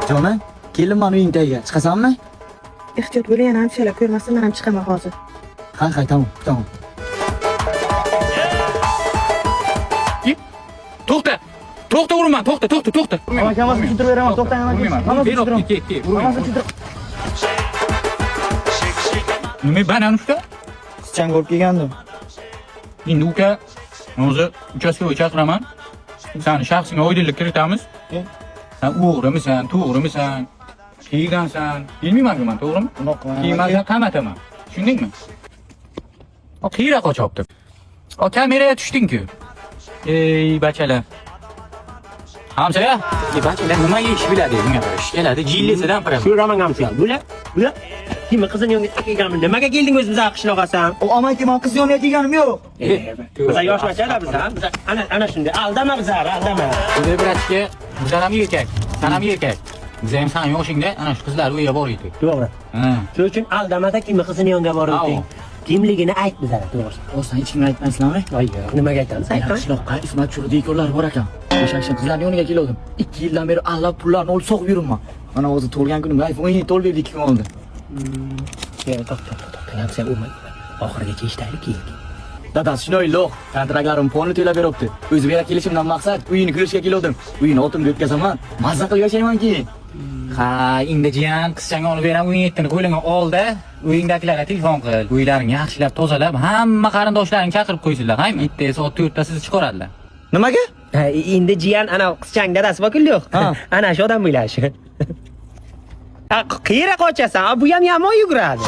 Jonim, kelin meni uying tagiga. Chiqasanmi? Ehtiyot bo'ling, yana hamshalar ko'rmasa, men ham chiqaman hozir. Ha, tamam, tamam. To'xta urma, to'xta. Amaki, hammasi tushuntirib beraman. To'xtang, amaki. Hammasi tushuntirib. Hammasi tushuntirib. Nima banani usta? Qizchang bo'lib kelgandim. Endi uka, hozir uchastkoga chaqiraman. Seni shaxsingga oydinlik kiritamiz. Sen o'g'rimisan, to'g'rimisan, kiygansan, bilmayman-ku men, to'g'rimi? Kiymasan qamataman. Tushundingmi? O qiyra qochibdi. O kameraga tushding-ku. Ey bachalar. Hamshaya, bachalar nimaga ish biladi, bunga ish keladi, jillisidan pira. Shu Roman hamshaya. Bular kimni qizini yoniga kelganmi? Nimaga kelding o'zimiz qishloqasan? O amaki, men qiz yoniga kelganim yo'q. Biz yoshmachada biz. Ana shunday aldama bizlar, aldama. Bizga bratga, bizlar ham erkak, sen ham erkak. Biz ham sen yoshingda ana shu qizlar uyiga boraylik. To'g'ri. Shuning uchun aldamada kimni qizini yoniga boryapting? Kimligini ayt bizlar, to'g'ri. O'zing ichingga aytmaysizlarmi? Nimaga aytamiz? Qishloqqa Ismat Churi dekorlar bor ekan. O'sha qizlar yoniga keldim. 2 yildan beri allab pullarni olib so'qib yuribman. Mana o'zi to'lgan kunim iPhone 17 olib berdik 2 kun oldi. To'xta. Hamshaya urma. Oxirigacha eshitaylik keyin. Dadasi shunday lo'q, kontraktlarim ponni to'lab beribdi. O'zi bera kelishimdan maqsad uyini ko'rishga keldim. Uyini oltimda o'tkazaman, mazza qilib yashayman keyin. Ha, endi jiyan qizchangni olib beraman, 17ni qo'lingga ol-da, uyingdagilarga telefon qil. Uylaringni yaxshilab tozalab, hamma qarindoshlaringni chaqirib qo'ysinlar. Hay, bitta soat 4 ta sizni chiqaradilar. Nimaga? Endi jiyan ana qizchang dadasi bor-ku yo'q. Ana shu odam bo'lashi. Qayerga qochasan? Bu ham yomon yuguradi.